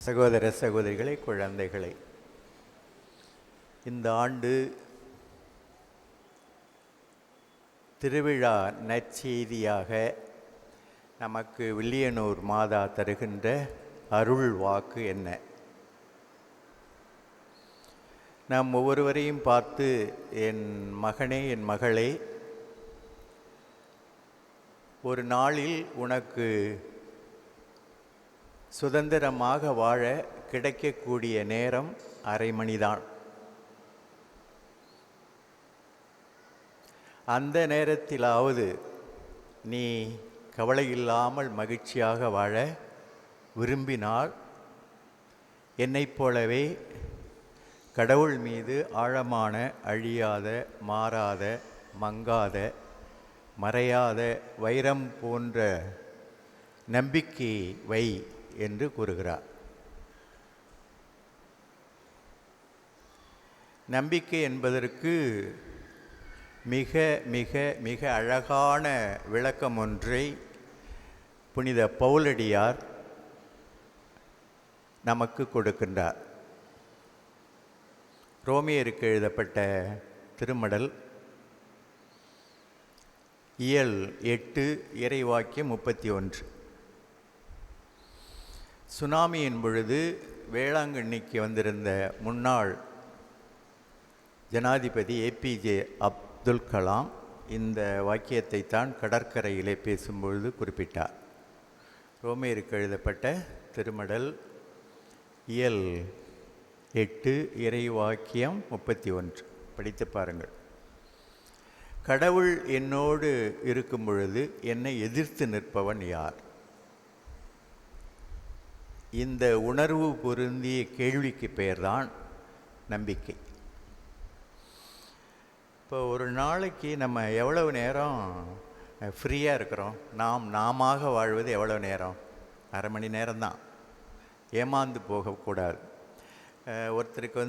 சகோதர சகோதரிகளை, குழந்தைகளை, இந்த ஆண்டு திருவிழா நற்செய்தியாக நமக்கு வில்லியனூர் மாதா தருகின்ற அருள் வாக்கு என்ன? நாம் ஒவ்வொருவரையும் பார்த்து, என் மகனே, என் மகளே, ஒரு நாளில் உனக்கு சுதந்திரமாக வாழ கிடைக்கக்கூடிய நேரம் அரை மணிதான். அந்த நேரத்திலாவது நீ கவலை இல்லாமல் மகிழ்ச்சியாக வாழ விரும்பினால், என்னைப் போலவே கடவுள் மீது ஆழமான, அழியாத, மாறாத, மங்காத, மறையாத வைரம் போன்ற நம்பிக்கை வை என்று கூறுகிறார். நம்பிக்கை என்பதற்கு மிக மிக மிக அழகான விளக்கம் ஒன்றை புனித பவுலடியார் நமக்கு கொடுக்கின்றார். ரோமியருக்கு எழுதப்பட்ட திருமடல் இயல் 8 இறைவாக்கியம் 31. சுனாமியின் பொழுது வேளாங்கண்ணிக்கு வந்திருந்த முன்னாள் ஜனாதிபதி ஏபிஜே அப்துல் கலாம் இந்த வாக்கியத்தை தான் கடற்கரையிலே பேசும்பொழுது குறிப்பிட்டார். ரோமியருக்கு எழுதப்பட்ட திருமடல் இயல் 8 இறைவாக்கியம் 31 படித்து பாருங்கள். கடவுள் என்னோடு இருக்கும் பொழுது என்னை எதிர்த்து நிற்பவன் யார்? இந்த உணர்வு பொருந்திய கேள்விக்கு பெயர்தான் நம்பிக்கை. இப்போ ஒரு நாளைக்கு நம்ம எவ்வளவு நேரம் ஃப்ரீயாக இருக்கிறோம்? நாம வாழ்வது எவ்வளோ நேரம்? அரை மணி நேரம்தான். ஏமாந்து போகக்கூடாது. ஒருத்தருக்கு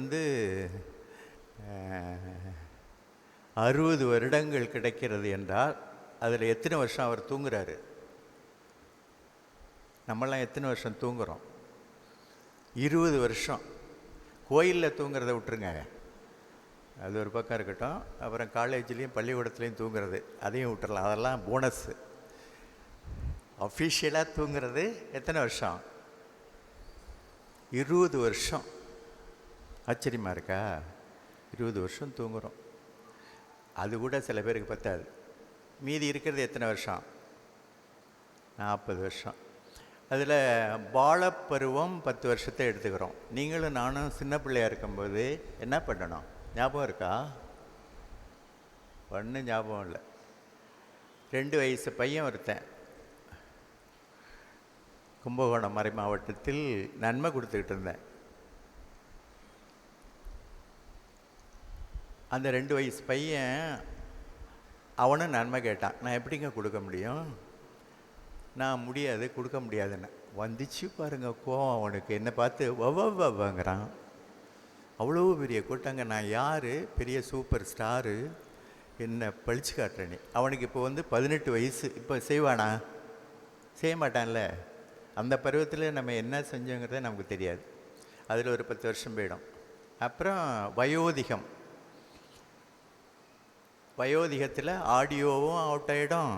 60 வருடங்கள் கிடைக்கிறது என்றால் அதில் எத்தனை வருஷம் அவர் தூங்குறாரு? நம்மளாம் எத்தனை வருஷம் தூங்குகிறோம்? 20 வருஷம். கோயிலில் தூங்குறத விட்டுருங்க, அது ஒரு பக்கம் இருக்கட்டும். அப்புறம் காலேஜ்லேயும் பள்ளிக்கூடத்துலேயும் தூங்குறது, அதையும் விட்டுறலாம், அதெல்லாம் போனஸ்ஸு. அஃபிஷியலாக தூங்குறது எத்தனை வருஷம்? 20 வருஷம். ஆச்சரியமாக இருக்கா? 20 வருஷம் தூங்குகிறோம். அது கூட சில பேருக்கு பத்தாது. மீதி இருக்கிறது எத்தனை வருஷம்? 40 வருஷம். அதில் பாலப்பருவம் 10 வருஷத்தை எடுத்துக்கிறோம். நீங்களும் நானும் சின்ன பிள்ளையாக இருக்கும்போது என்ன பண்ணணும்? ஞாபகம் இருக்கா? ஒன்றும் ஞாபகம் இல்லை. 2 வயசு பையன் ஒருத்தன் கும்பகோணம் மறை மாவட்டத்தில் நன்மை கொடுத்துக்கிட்டு இருந்தேன். அந்த 2 வயசு பையன் அவனும் நன்மை கேட்டான். நான் எப்படிங்க கொடுக்க முடியும்? நான் முடியாது, கொடுக்க முடியாதுன்னு. வந்துச்சு பாருங்க கோவம் அவனுக்கு. என்னை பார்த்து வவங்கிறான். அவ்வளோ பெரிய கூட்டாங்க. நான் யார்? பெரிய சூப்பர் ஸ்டாரு, என்ன பழிச்சு காட்டுறேனே. அவனுக்கு இப்போ 18 வயசு. இப்போ செய்வானா? செய்ய மாட்டான்ல. அந்த பருவத்தில் நம்ம என்ன செஞ்சோங்கிறத நமக்கு தெரியாது. அதில் ஒரு 10 வருஷம் போயிடும். அப்புறம் வயோதிகம். வயோதிகத்தில் ஆடியோவும் அவுட் ஆகிடும்,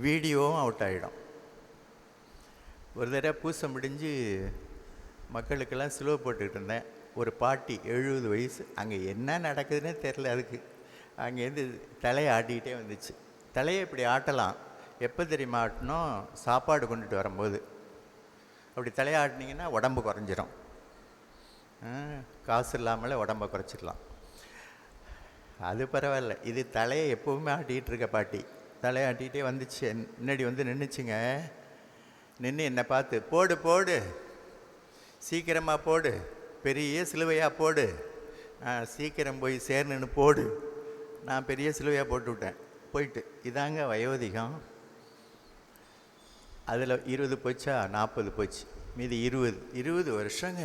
வீடியோவும் அவுட் ஆகிடும். ஒரு தடவை பூசை முடிஞ்சு மக்களுக்கெல்லாம் சிலுவை போட்டுக்கிட்டு இருந்தேன். ஒரு பாட்டி 70 வயசு. அங்கே என்ன நடக்குதுன்னே தெரில. அதுக்கு அங்கேருந்து தலையை ஆட்டிக்கிட்டே வந்துச்சு. தலையை இப்படி ஆட்டலாம். எப்போ தெரியுமா ஆட்டணும்? சாப்பாடு கொண்டுட்டு வரும்போது. அப்படி தலையை ஆட்டினீங்கன்னா உடம்பு குறைஞ்சிரும். காசு இல்லாமலே உடம்பை குறைச்சிடலாம். அது பரவாயில்ல. இது தலையை எப்போவுமே ஆட்டிகிட்டு இருக்க பாட்டி தலையை ஆட்டிகிட்டே வந்துச்சு. முன்னாடி நின்றுச்சுங்க. நின்று என்னை பார்த்து, போடு போடு, சீக்கிரமாக போடு, பெரிய சிலுவையாக போடு, சீக்கிரம் போய் சேர்னுன்னு போடு. நான் பெரிய சிலுவையாக போட்டு விட்டேன். போயிட்டு இதாங்க வயோதிகம். அதில் 20 போச்சா? 40 போச்சு. மீதி 20 வருஷங்க.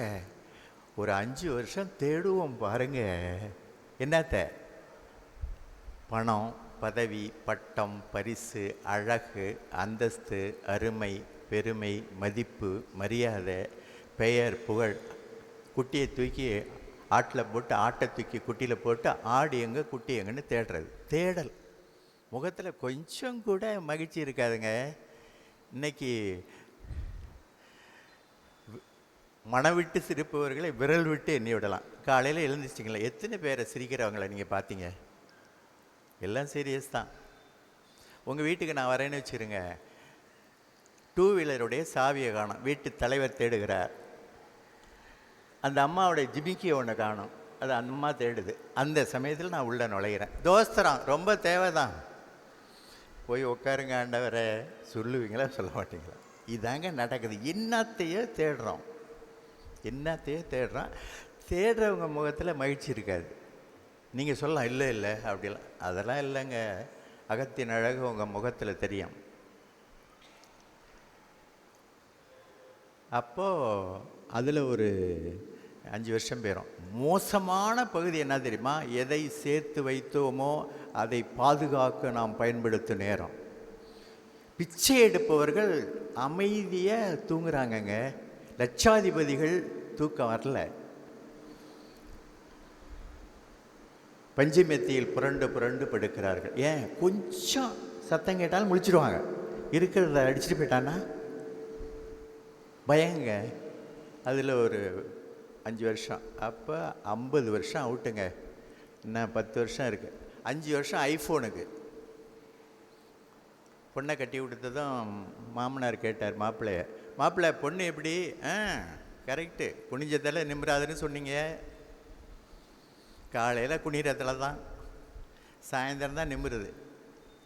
ஒரு 5 வருஷம் தேடுவோம் பாருங்க. என்னத்த? பணம், பதவி, பட்டம், பரிசு, அழகு, அந்தஸ்து, அருமை, பெருமை, மதிப்பு, மரியாதை, பெயர், புகழ். குட்டியை தூக்கி ஆட்டில் போட்டு, ஆட்டை தூக்கி குட்டியில் போட்டு, ஆடு எங்கே குட்டி எங்கன்னு தேடுறது. தேடல். முகத்தில் கொஞ்சம் கூட மகிழ்ச்சி இருக்காதுங்க. இன்னைக்கு மனம் விட்டு சிரிப்பவர்களை விரல் விட்டு எண்ணி விடலாம். காலையில் எழுந்திரிச்சிங்களா, எத்தனை பேரை சிரிக்கிறவங்கள நீங்கள் பார்த்தீங்க? எல்லாம் சீரியஸ் தான். உங்கள் வீட்டுக்கு நான் வரேன்னு வச்சுருங்க, 2 வீலருடைய சாவியை காணும், வீட்டு தலைவர் தேடுகிறார். அந்த அம்மாவுடைய ஜிமிக்கியை ஒன்று காணும், அது அந்த அம்மா தேடுது. அந்த சமயத்தில் நான் உள்ளே நுழைகிறேன். தோஸ்தரம் ரொம்ப தேவைதான். போய் உட்காருங்க ஆண்டவரை சொல்லுவீங்களா சொல்ல மாட்டீங்களா? இதாங்க நடக்குது. என்னத்தையோ தேடுறோம், என்னத்தையோ தேடுறோம். தேடுறவங்க முகத்தில் மகிழ்ச்சி இருக்காது. நீங்கள் சொல்லலாம், இல்லை இல்லை அப்படிலாம். அதெல்லாம் இல்லைங்க. அகத்தின் அழகு உங்கள் முகத்தில் தெரியும். அப்போது அதில் ஒரு 5 வருஷம் போயிடும். மோசமான பகுதி என்ன தெரியுமா? எதை சேர்த்து வைத்தோமோ அதை பாதுகாக்க நாம் பயன்படுத்தும் நேரம். பிச்சை எடுப்பவர்கள் அமைதியாக தூங்குறாங்கங்க. லட்சாதிபதிகள் தூக்கம் வரல. பஞ்சுமெத்தியில் புரண்டு புரண்டு படுக்கிறார்கள். ஏன்? கொஞ்சம் சத்தம் கேட்டாலும் முழிச்சிடுவாங்க. இருக்கிறத அடிச்சுட்டு போயிட்டான்னா பயங்க. அதில் ஒரு 5 வருஷம். அப்போ 50 வருஷம் அவுட்டுங்க. இன்னும் 10 வருஷம் இருக்குது. 5 வருஷம் ஐஃபோனுக்கு. பொண்ணை கட்டி கொடுத்ததும் மாமனார் கேட்டார் மாப்பிள்ளை பொண்ணு எப்படி? கரெக்டு, குனிஞ்சதில் நிம்மறாதுன்னு சொன்னீங்க. காலையில் குனிறத்தில் தான், சாயந்தரம் தான் நிம்முறது.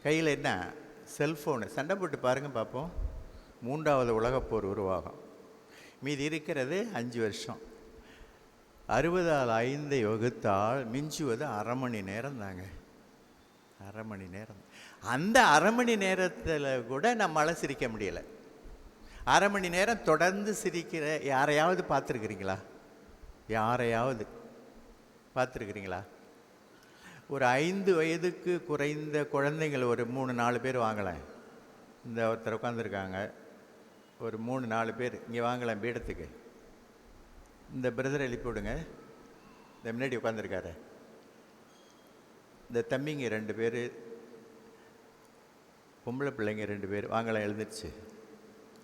கையில் என்ன? செல்ஃபோனு. சண்டை போட்டு பாருங்கள் பார்ப்போம். 3வது உலகப்போர் உருவாகும். மீதி இருக்கிறது 5 வருஷம். 60ஆல் 5 வகுத்தால் மிஞ்சுவது அரை மணி நேரம் தாங்க. அரை மணி நேரம். அந்த அரை மணி நேரத்தில் கூட நம்மளால் சிரிக்க முடியலை. அரை மணி நேரம் தொடர்ந்து சிரிக்கிற யாரையாவது பார்த்துருக்குறீங்களா? யாரையாவது பார்த்துருக்குறீங்களா? ஒரு 5 வயதுக்கு குறைந்த குழந்தைங்கள் ஒரு 3-4 பேர் வாங்கலாம். இந்த ஒருத்தர் உட்காந்துருக்காங்க, ஒரு 3-4 பேர் இங்கே வாங்கலாம் பீடத்துக்கு. இந்த பிரதரை எழுப்பி விடுங்க. இந்த முன்னாடி உட்காந்துருக்காரு, இந்த தம்பிங்க 2 பேர், பொம்பளை பிள்ளைங்க 2 பேர் வாங்கலாம். எழுந்துருச்சு.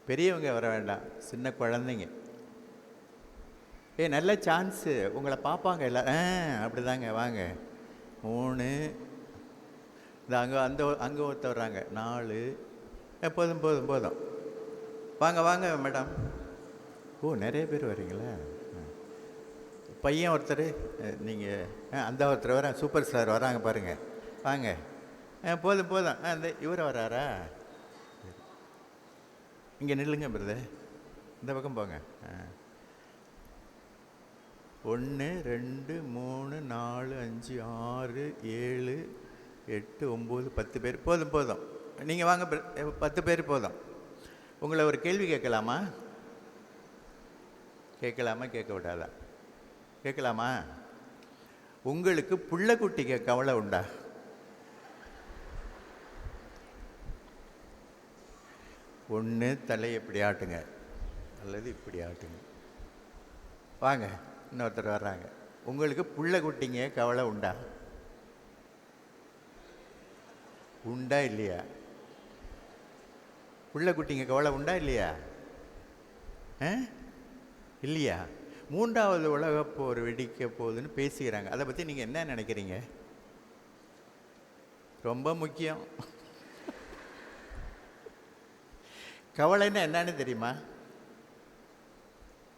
பெரியவங்க வர வேண்டாம், சின்ன குழந்தைங்க. நல்ல சான்ஸு, உங்களை பார்ப்பாங்க எல்லாம். அப்படி தாங்க, வாங்க. 3, இந்த அங்கே ஒருத்தர் வர்றாங்க, 4. போதும் போதும் போதும், வாங்க வாங்க மேடம். ஓ, நிறைய பேர் வரீங்களா? பையன் ஒருத்தர், நீங்கள் அந்த ஒருத்தர் வர, சூப்பர் ஸ்டார் வராங்க பாருங்கள், வாங்க. போதும் போதும். இந்த இவரை வராரா? இங்கே நில்லுங்க பிரதர், இந்த பக்கம் போங்க. 1 2 3 4 5 6 7 8 9 10 பேர். போதும் போதும், நீங்கள் வாங்க. 10 பேர் போதும். உங்களை ஒரு கேள்வி கேட்கலாமா? கேட்கலாமா? கேட்க விடாதா? கேட்கலாமா? உங்களுக்கு புள்ள குட்டிக்கு கவலை உண்டா? ஒன்று தலையை இப்படி ஆட்டுங்க, அல்லது இப்படி ஆட்டுங்க. வாங்க, இன்னொருத்தர் வர்றாங்க. உங்களுக்கு புள்ள குட்டிங்க கவலை உண்டா? உண்டா இல்லையா? புள்ள குட்டிங்க கவலை உண்டா இல்லையா? இல்லையா? 3வது உலகப்போர் வெடிக்க போகுதுன்னு பேசுகிறாங்க. அதை பற்றி நீங்கள் என்ன நினைக்கிறீங்க? ரொம்ப முக்கியம். கவலைன்னா என்னன்னு தெரியுமா?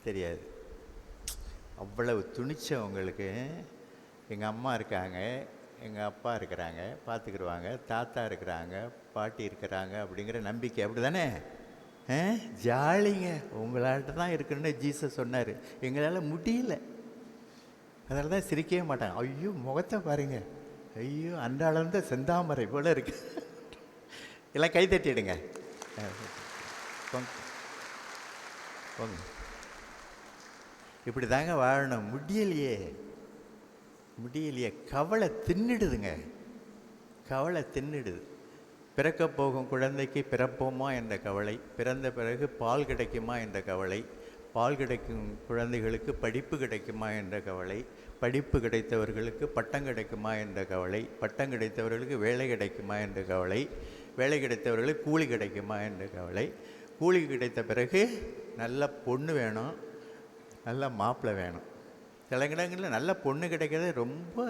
தெரியாது. அவ்வளவு துணிச்சவங்களுக்கு எங்கள் அம்மா இருக்காங்க, எங்கள் அப்பா இருக்கிறாங்க, பார்த்துக்கிடுவாங்க, தாத்தா இருக்கிறாங்க, பாட்டி இருக்கிறாங்க அப்படிங்கிற நம்பிக்கை. அப்படி தானே? ஜாலிங்க. உங்களாட்ட தான் இருக்குன்னு ஜீசஸ் சொன்னார். எங்களால் முடியல, அதனால தான் சிரிக்கவே மாட்டாங்க. ஐயோ முகத்தை பாருங்க, ஐயோ அன்றாளந்த செந்தாமரை போல இருக்கு. எல்லாம் கை தட்டிடுங்க. போங்க. இப்படி தாங்க வாழணும். முடியலையே, முடியலையே. கவலை தின்னுடுதுங்க, கவலை தின்னுடுது. பிறக்கப் போகும் குழந்தைக்கு பிறப்போமா என்ற கவலை, பிறந்த பிறகு பால் கிடைக்குமா என்ற கவலை, பால் கிடைக்கும் குழந்தைகளுக்கு படிப்பு கிடைக்குமா என்ற கவலை, படிப்பு கிடைத்தவர்களுக்கு பட்டம் கிடைக்குமா என்ற கவலை, பட்டம் கிடைத்தவர்களுக்கு வேலை கிடைக்குமா என்ற கவலை, வேலை கிடைத்தவர்களுக்கு கூலி கிடைக்குமா என்ற கவலை, கூலி கிடைத்த பிறகு நல்ல பொண்ணு வேணும், நல்ல மாப்பிள்ளை வேணும். சில இடங்களில் நல்ல பொண்ணு கிடைக்கிறது ரொம்ப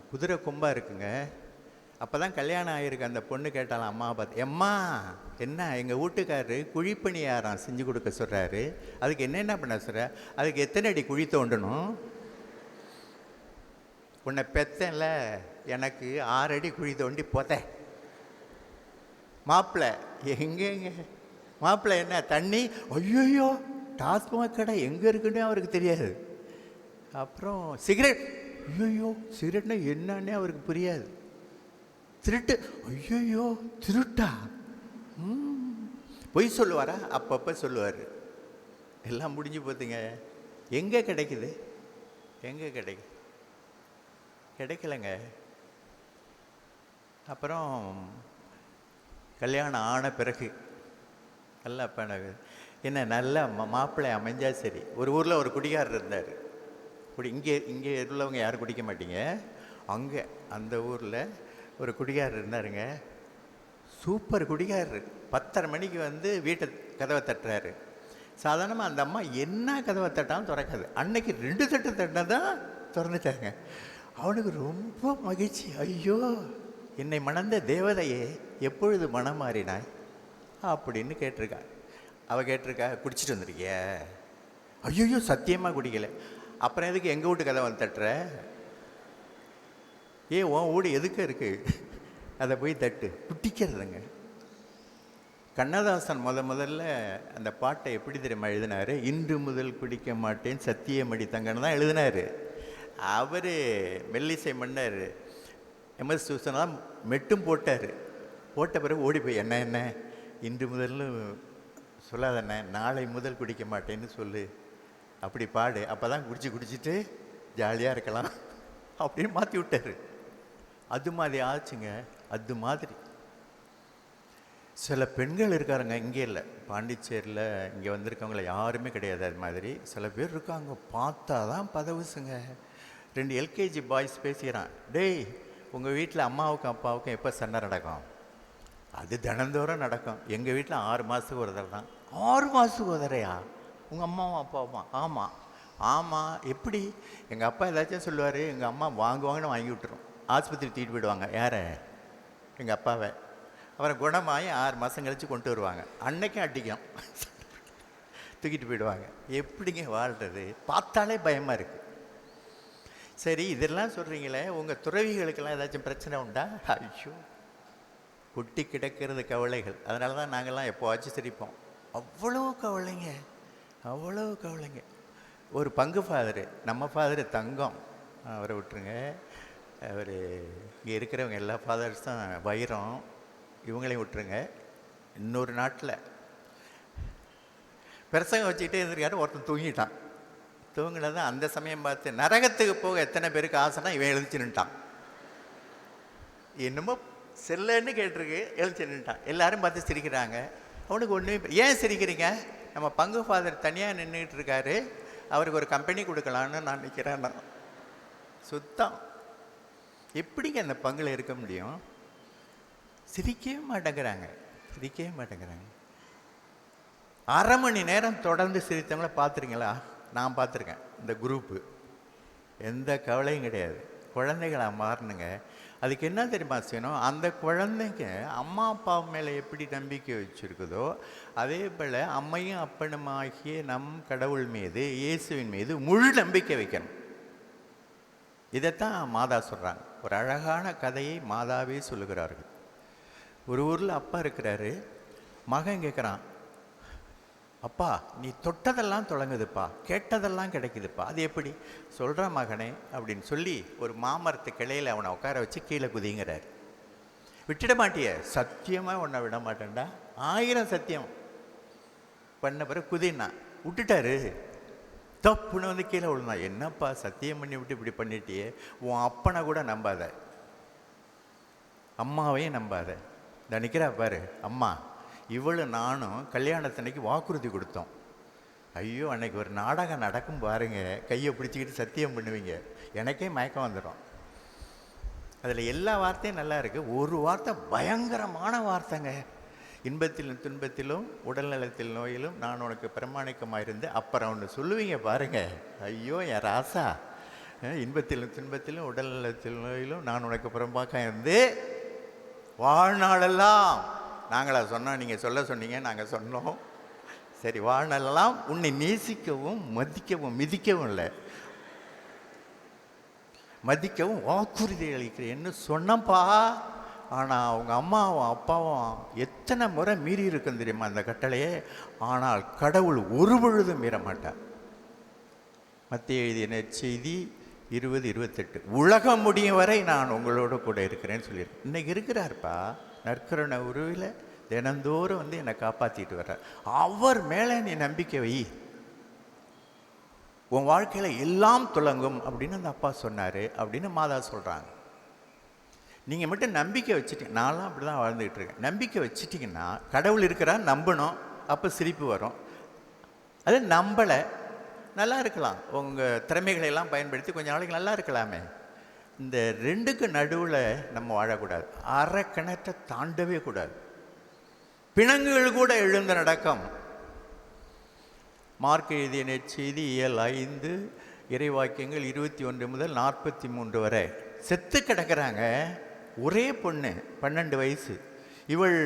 குதிரை கொம்பாக இருக்குங்க. அப்போ தான் கல்யாணம் ஆகிருக்கு. அந்த பொண்ணு கேட்டாலும் அம்மாவை பார்த்து, எம்மா என்ன எங்கள் வீட்டுக்காரரு குழிப்பணியாரம் செஞ்சு கொடுக்க சொல்கிறாரு, அதுக்கு என்னென்ன பண்ண சொல்கிற, அதுக்கு எத்தனை அடி குழி தோண்டணும், உன்னை பெத்தேன்ல எனக்கு 6 அடி குழி தோண்டி போத்த. மாப்பிள்ளை எங்கெங்க மாப்பிள்ளை என்ன தண்ணி, ஐயோயோ டாஸ்மாக் கடை எங்கே இருக்குன்னே அவருக்கு தெரியாது. அப்புறம் சிகரெட், ஐயோயோ சிகரெட்னா என்னன்னே அவருக்கு புரியாது. திருட்டு, ஐயோயோ திருட்டா, பொய் சொல்லுவாரா, அப்பப்போ சொல்லுவார். எல்லாம் முடிஞ்சு போத்துங்க. எங்கே கிடைக்குது, எங்கே கிடைக்குது, கிடைக்கலங்க. அப்புறம் கல்யாணம் ஆன பிறகு நல்லா பண்ண என்ன நல்ல மாப்பிள்ளை அமைஞ்சா சரி. ஒரு ஊரில் ஒரு குடிகாரர் இருந்தார். இங்கே உள்ளவங்க யாரும் குடிக்க மாட்டீங்க, அங்கே அந்த ஊரில் ஒரு குடிகாரர் இருந்தாருங்க. சூப்பர் குடிகாரர். 10:30 மணிக்கு வந்து வீட்டை கதவை தட்டுறாரு. சாதாரணமாக அந்த அம்மா என்ன கதவை தட்டாலும் திறக்காது. அன்னைக்கு 2 தட்டு தட்டினா தான் திறந்துட்டாங்க. அவனுக்கு ரொம்ப மகிழ்ச்சி. ஐயோ என்னை மணந்த தேவதையே எப்பொழுது மனம் மாறினாய் அப்படின்னு கேட்டிருக்கா. அவள் கேட்டிருக்கா, குடிச்சிட்டு வந்திருக்கிய? ஐயோ சத்தியமாக குடிக்கலை. அப்புறம் எதுக்கு எங்கள் வீட்டு கதை வந்து தட்டுற? உன் வீடு எதுக்கு இருக்குது, அதை போய் தட்டு. குட்டிக்கிறதுங்க. கண்ணதாசன் முதல்ல அந்த பாட்டை எப்படி தெரியுமா எழுதினார்? இன்று முதல் குடிக்க மாட்டேன் சத்தியமடி தங்கன்னு தான் எழுதினார். அவர் மெல்லிசை மன்னர் எம்எஸ் சூசன் தான் மெட்டும் போட்டார். போட்ட பிறகு ஓடி போய் என்ன இன்று முதல்னு சொல்லாதண்ணே, நாளை முதல் குடிக்க மாட்டேன்னு சொல்லு, அப்படி பாடு, அப்போ தான் குடிச்சிட்டு ஜாலியாக இருக்கலாம் அப்படின்னு மாற்றி விட்டார். அது மாதிரி ஆச்சுங்க. அது மாதிரி சில பெண்கள் இருக்காருங்க, இங்கே இல்லை பாண்டிச்சேரியில் இங்கே வந்திருக்கவங்கள யாருமே கிடையாது. அது மாதிரி சில பேர் இருக்காங்க, பார்த்தா தான் பதவுசுங்க. 2 எல்கேஜி பாய்ஸ் பேசிக்கிறான், டேய் உங்கள் வீட்டில் அம்மாவுக்கும் அப்பாவுக்கும் எப்போ சண்டை நடக்கும்? அது தினந்தோறும் நடக்கும். எங்கள் வீட்டில் 6 மாதத்துக்கு ஒரு தடவை தான். 6 மாதத்துக்கு ஒரு தடவையா? உங்கள் அம்மாவும் அப்பாவுமா? ஆமாம். ஆமாம் எப்படி? எங்கள் அப்பா ஏதாச்சும் சொல்லுவார், எங்கள் அம்மா வாங்குவாங்கன்னு வாங்கி விட்டுரும். ஆஸ்பத்திரி தூக்கிட்டு போயிடுவாங்க. யாரை? எங்கள் அப்பாவை. அப்புறம் குணமாகி 6 மாதம் கழித்து கொண்டு வருவாங்க. அன்னைக்கும் அடிக்கும், தூக்கிட்டு போயிடுவாங்க. எப்படிங்க வாழ்கிறது? பார்த்தாலே பயமாக இருக்குது. சரி இதெல்லாம் சொல்கிறீங்களே, உங்கள் துறவிகளுக்கெல்லாம் ஏதாச்சும் பிரச்சனை உண்டா? ஐயோ கொட்டி கிடக்கிறது கவலைகள். அதனால தான் நாங்கள்லாம் எப்போவாச்சும் சிரிப்போம். அவ்வளோ கவலைங்க, அவ்வளோ கவலைங்க. ஒரு பங்கு ஃபாதரு, நம்ம ஃபாதரு தங்கம், அவரை விட்டுருங்க. அவர் இங்கே இருக்கிறவங்க எல்லா ஃபாதர்ஸ் தான் வைரம், இவங்களையும் விட்டுருங்க. இன்னொரு நாட்டில் பிரசங்கம் வச்சுக்கிட்டே இருந்திருக்காரு. ஒருத்தன் தூங்கிட்டான். தூங்கினது அந்த சமயம் பார்த்து, நரகத்துக்கு போக எத்தனை பேருக்கு ஆசைனா இவன் எழுந்துச்சு நின்ட்டான். என்னமோ செல்லன்னு கேட்டிருக்கு, எழுந்துச்சு நின்ட்டான். எல்லாரும் பார்த்து சிரிக்கிறாங்க. அவனுக்கு ஒன்றுமே, ஏன் சிரிக்கிறீங்க? நம்ம பங்கு ஃபாதர் தனியாக நின்றுக்கிட்டு இருக்காரு, அவருக்கு ஒரு கம்பெனி கொடுக்கலான்னு நான் நிற்கிறேன். நான் சுத்தம். எப்படிங்க அந்த பங்கில் இருக்க முடியும்? சிரிக்கவே மாட்டேங்கிறாங்க, சிரிக்கவே மாட்டேங்கிறாங்க. 1/2 மணி நேரம் தொடர்ந்து சிரித்தவங்கள பார்த்துருங்களா? நான் பார்த்துருக்கேன். இந்த குரூப்பு எந்த கவலையும் கிடையாது. குழந்தைகளை மாறணுங்க. அதுக்கு என்ன தெரியுமா செய்யணும்? அந்த குழந்தைங்க அம்மா அப்பா மேலே எப்படி நம்பிக்கை வச்சுருக்குதோ அதே போல் அம்மையும் அப்பனுமாகிய நம் கடவுள் மீது, இயேசுவின் மீது முழு நம்பிக்கை வைக்கணும். இதைத்தான் மாதா சொல்கிறாங்க. ஒரு அழகான கதையை மாதாவே சொல்லுகிறார்கள். ஒரு ஊரில் அப்பா இருக்கிறாரு. மகன் கேட்குறான், அப்பா நீ தொட்டதெல்லாம் தொடங்குதுப்பா, கேட்டதெல்லாம் கிடைக்குதுப்பா, அது எப்படி? சொல்கிற மகனே அப்படின்னு சொல்லி ஒரு மாமரத்து கிளையில் அவனை உட்கார வச்சு கீழே குதிங்கிறார். விட்டுட மாட்டிய? சத்தியமாக உன்னை விட மாட்டேன்டா. 1000 சத்தியம் பண்ண பிறகு குதின்னா விட்டுட்டாரு. தப்புன்னு வந்து கீழே விழுந்தான். என்னப்பா சத்தியம் பண்ணி விட்டு இப்படி பண்ணிட்டியே, உன் அப்பனை கூட நம்பாத. அம்மாவையும் நம்பாத. இந்த நிற்கிறா பாரு அம்மா, இவளு நானும் கல்யாணத்தன்னைக்கு வாக்குறுதி கொடுத்தோம். ஐயோ, அன்னைக்கு ஒரு நாடகம் நடக்கும் பாருங்க, கையை பிடிச்சிக்கிட்டு சத்தியம் பண்ணுவீங்க, எனக்கே மயக்கம் வந்துடும். அதில் எல்லா வார்த்தையும் நல்லா இருக்குது, ஒரு வார்த்தை பயங்கரமான வார்த்தைங்க. இன்பத்திலும் துன்பத்திலும் உடல்நலத்தில் நோயிலும் நான் உனக்கு பிரமாணிக்கமாக இருந்து அப்புறம் ஒன்று சொல்லுவீங்க பாருங்க. ஐயோ என் ராசா, இன்பத்திலும் துன்பத்திலும் உடல்நலத்தில் நோயிலும் நான் உனக்கு புறம்பாக்க இருந்து வாழ்நாளெல்லாம். நாங்களா சொன்னோம், நீங்கள் சொல்ல சொன்னீங்க, நாங்கள் சொன்னோம். சரி, வாழ்நாளெல்லாம் உன்னை நேசிக்கவும் மதிக்கவும், மிதிக்கவும் இல்லை மதிக்கவும் வாக்குறுதி அளிக்கிறேன்னு சொன்னப்பா. ஆனால் அவங்க அம்மாவும் அப்பாவும் எத்தனை முறை மீறி இருக்கும் தெரியுமா அந்த கட்டளையே. ஆனால் கடவுள் ஒரு பொழுதும் மீற மாட்டார். மத்திய எழுதிய நற்செய்தி 20:28, உலகம் முடியும் வரை நான் உங்களோட கூட இருக்கிறேன்னு சொல்லியிருக்கேன். இன்னைக்கு இருக்கிறார்ப்பா, நற்கருணை உருவில் தினந்தோறும் வந்து என்னை காப்பாற்றிட்டு வர்றார். அவர் மேலே நீ நம்பிக்கை வை, உன் வாழ்க்கையில் எல்லாம் துலங்கும் அப்படின்னு அந்த அப்பா சொன்னார் அப்படின்னு மாதா சொல்கிறாங்க. நீங்கள் மட்டும் நம்பிக்கை வச்சுட்டீங்க, நான்லாம் அப்படி தான் வாழ்ந்துக்கிட்டு இருக்கேன். நம்பிக்கை வச்சுட்டிங்கன்னா கடவுள் இருக்கிறா நம்பணும், அப்போ சிரிப்பு வரும். அது நம்பலை, நல்லா இருக்கலாம், உங்கள் திறமைகளை எல்லாம் பயன்படுத்தி கொஞ்சம் நாளைக்கு நல்லா இருக்கலாமே. இந்த ரெண்டுக்கு நடுவில் நம்ம வாழக்கூடாது, அரை கிணற்றை தாண்டவே கூடாது. பிணங்குகள் கூட எழுந்து நடக்கும். மார்க் எழுதிய நற்செய்தி 7:5 இறைவாக்கியங்கள் 21 முதல் 43 வரை. செத்து கிடக்கிறாங்க, ஒரே பொண்ணு 12 வயசு, இவள்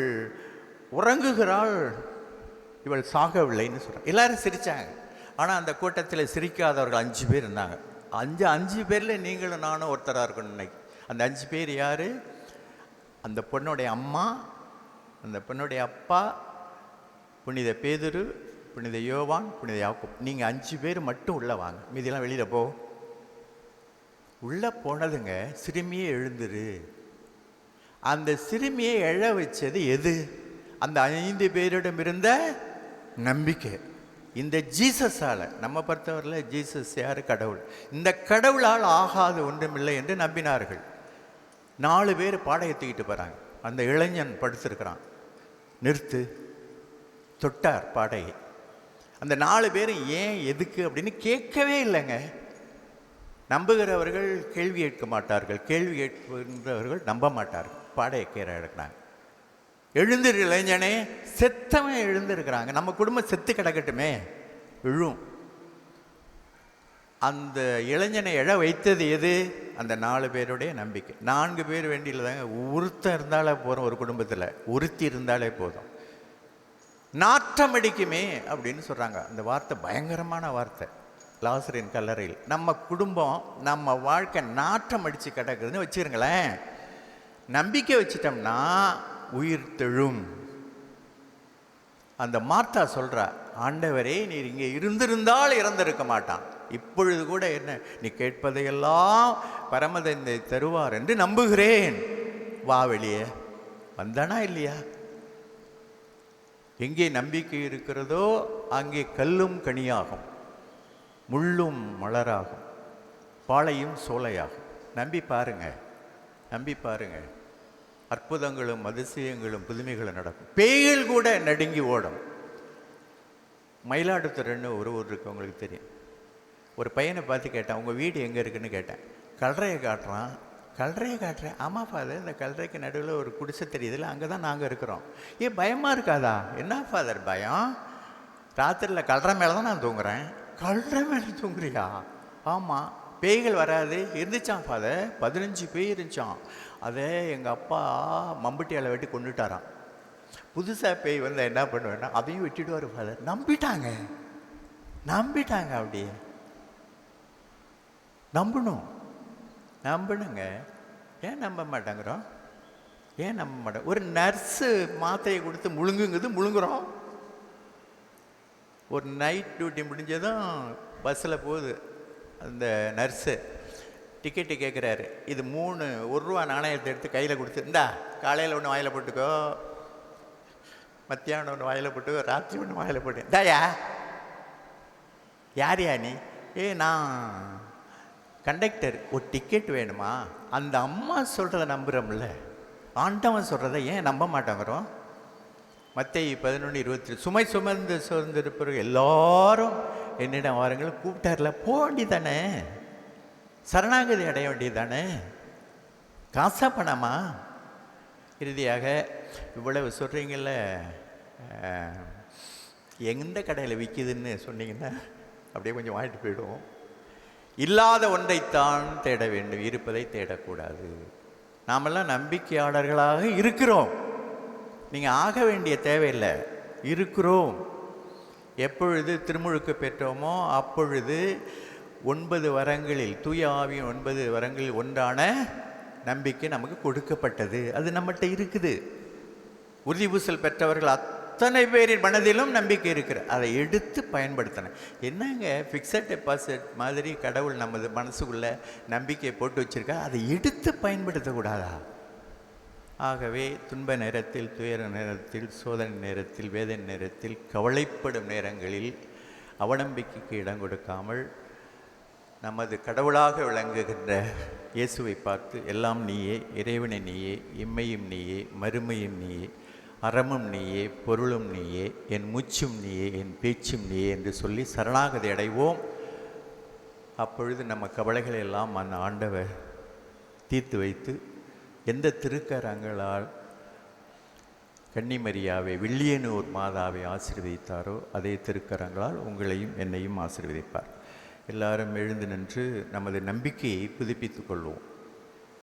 உறங்குகிறாள், இவள் சாகவில்லைன்னு சொல்கிறான். எல்லாரும் சிரித்தாங்க. ஆனால் அந்த கூட்டத்தில் சிரிக்காதவர்கள் 5 பேர் இருந்தாங்க. 5 பேரில் நீங்களும் நானும் ஒருத்தராக இருக்கணும் இன்னைக்கு. அந்த 5 பேர் யார்? அந்த பொண்ணுடைய அம்மா, அந்த பொண்ணுடைய அப்பா, புனித பேதுரு, புனித யோவான், புனித யாக்கோப். நீங்கள் 5 பேர் மட்டும் உள்ளே வாங்க, மீதியெல்லாம் வெளியில் போ. உள்ளே போனதுங்க, சிறுமியே எழுந்துரு. அந்த சிறுமியை எழ வச்சது எது? அந்த 5 பேரிடம் இருந்த நம்பிக்கை. இந்த ஜீசஸால், நம்ம பொறுத்தவரையில் ஜீசஸ் யார்? கடவுள். இந்த கடவுளால் ஆகாது ஒன்றுமில்லை என்று நம்பினார்கள். 4 பேர் பாடையத்துக்கிட்டு போகிறாங்க. அந்த இளைஞன் படுத்திருக்கிறான், நிறுத்து, தொட்டார் பாடையை. அந்த 4 பேரும் ஏன் எதுக்கு அப்படின்னு கேட்கவே இல்லைங்க. நம்புகிறவர்கள் கேள்வி கேட்க மாட்டார்கள், கேள்வி கேட்கின்றவர்கள் நம்ப மாட்டார்கள். பாடையை கீரை எடுக்கிறாங்க. எழுந்திரு இளைஞனே, செத்தவன் எழுந்திருக்கிறாங்க. நம்ம குடும்பம் செத்து கிடக்கட்டுமே, விழும். அந்த இளைஞனை எழ வைத்தது எது? அந்த 4 பேருடைய நம்பிக்கை. 4 பேர் வேண்டியில் தாங்க, ஒருத்தன் இருந்தாலே போகிறோம். ஒரு குடும்பத்தில் ஒருத்தி இருந்தாலே போதும். நாற்றம் அடிக்குமே அப்படின்னு சொல்கிறாங்க. அந்த வார்த்தை பயங்கரமான வார்த்தை. லாசரின் கல்லறையில் நம்ம குடும்பம், நம்ம வாழ்க்கை நாற்றம் அடித்து கிடக்குதுன்னு வச்சுருங்களேன். நம்பிக்கை வச்சிட்டோம்னா உயிர் தெழும். அந்த மார்த்தா சொல்கிறா, ஆண்டவரே நீர் இங்கே இருந்திருந்தால் இறந்திருக்க மாட்டான், இப்பொழுது கூட என்ன நீ கேட்பதையெல்லாம் பரமதந்தை தருவார் என்று நம்புகிறேன். வா வெளியே. வந்தானா இல்லையா? எங்கே நம்பிக்கை இருக்கிறதோ அங்கே கல்லும் கனியாகும், முள்ளும் மலராகும், பாளையும் சோலையாகும். நம்பி பாருங்க, நம்பி பாருங்க. அற்புதங்களும் அதிசயங்களும் புதுமைகளும் நடக்கும். பேய்கள் கூட நடுங்கி ஓடும். மயிலாடுதுறைன்னு ஒரு ஊர் இருக்கு, உங்களுக்கு தெரியும். ஒரு பையனை பார்த்து கேட்டேன், உங்கள் வீடு எங்கே இருக்குன்னு கேட்டேன். கல்லறையை காட்டுறான். கல்லறையை காட்டுறேன். ஆமாம் ஃபாதர், இந்த கல்லறைக்கு நடுவில் ஒரு குடிசை தெரியுதுல்ல, அங்கே தான் நாங்கள் இருக்கிறோம். ஏன் பயமாக இருக்காதா? என்ன ஃபாதர் பயம்? ராத்திரியில் கல்லறை மேலே தான் நான் தூங்குறேன். கல்லறை மேலே தூங்குறியா? ஆமாம். பேய்கள் வராது. இருந்துச்சான் ஃபாதர், 15 பேய் இருந்துச்சான். அதே எங்கள் அப்பா மம்பட்டியால் வெட்டி கொண்டுட்டாரான். புதுசாக பேய் வந்து என்ன பண்ணுவேன்னா அதையும் வெட்டிடுவார் ஃபாதர். நம்பிட்டாங்க, நம்பிட்டாங்க. அப்படியே நம்பணும், நம்பணுங்க. ஏன் நம்ப மாட்டேங்கிறோம்? ஏன் நம்ப மாட்டோம்? ஒரு நர்ஸு மாத்திரையை கொடுத்து முழுங்குங்குது, முழுங்குறோம். ஒரு நைட் டியூட்டி முடிஞ்சதும் பஸ்ஸில் போகுது அந்த நர்ஸு, டிக்கெட்டு கேட்குறாரு. இது 3 1 ரூபா நாணயத்தை எடுத்து கையில் கொடுத்து, இந்தா காலையில் ஒன்று வாயில் போட்டுக்கோ, மத்தியானம் ஒன்று வாயில் போட்டுக்கோ, ராத்திரி ஒன்று வாயில் போட்டு. இந்தாயா, யார் நீ? நான் கண்டக்டர். ஒரு டிக்கெட் வேணுமா? அந்த அம்மா சொல்கிறத நம்புகிறோம்ல, ஆண்டவன் சொல்கிறத ஏன் நம்ப மாட்டேங்கிறோம்? மத்தேயு 11:22 சுமை சுமந்து சோர்ந்திருப்பவர்கள் எல்லாரும் என்னிடம் வாருங்கள் கூப்பிட்டார்ல, போக வேண்டியதானே, சரணாகதி அடைய வேண்டியதானே, காசா பணமா? இறுதியாக இவ்வளவு சொல்கிறீங்கள, எந்த கடையில் விற்கிதுன்னு சொன்னீங்கன்னா அப்படியே கொஞ்சம் வாங்கிட்டு போயிடுவோம். இல்லாத ஒன்றைத்தான் தேட வேண்டும், இருப்பதை தேடக்கூடாது. நாமெல்லாம் நம்பிக்கையாளர்களாக இருக்கிறோம். நீங்கள் ஆக வேண்டிய தேவையில்லை, இருக்கிறோம். எப்பொழுது திருமுழுக்கு பெற்றோமோ அப்பொழுது 9 வரங்களில், தூய ஆவியின் 9 வரங்களில் ஒன்றான நம்பிக்கை நமக்கு கொடுக்கப்பட்டது. அது நம்மகிட்ட இருக்குது. உறுதி பூசல் பெற்றவர்கள் அத்தனை பேரின் மனதிலும் நம்பிக்கை இருக்கிற, அதை எடுத்து பயன்படுத்தணும். என்னங்க ஃபிக்ஸட் டெபாசிட் மாதிரி கடவுள் நமது மனசுக்குள்ளே நம்பிக்கையை போட்டு வச்சுருக்கா, அதை எடுத்து பயன்படுத்தக்கூடாதா? ஆகவே துன்ப நேரத்தில், துயர நேரத்தில், சோதனை நேரத்தில், வேதனை நேரத்தில், கவலைப்படும் நேரங்களில் அவநம்பிக்கைக்கு இடம் கொடுக்காமல் நமது கடவுளாக விளங்குகின்ற இயேசுவை பார்த்து, எல்லாம் நீயே, இறைவனை நீயே, இம்மையும் நீயே, மறுமையும் நீயே, அறமும் நீயே, பொருளும் நீயே, என் மூச்சும் நீயே, என் பேச்சும் நீயே என்று சொல்லி சரணாகதி அடைவோம். அப்பொழுது நம்ம கவலைகளை எல்லாம் அந்த ஆண்டவர் தீர்த்து வைத்து, எந்த திருக்கரங்களால் கன்னிமரியாவை, வில்லியனூர் மாதாவை ஆசீர்வதித்தாரோ அதே திருக்கரங்களால் உங்களையும் என்னையும் ஆசீர்வதிப்பார். எல்லாரும் எழுந்து நின்று நமது நம்பிக்கையை புதுப்பித்துக் கொள்வோம்.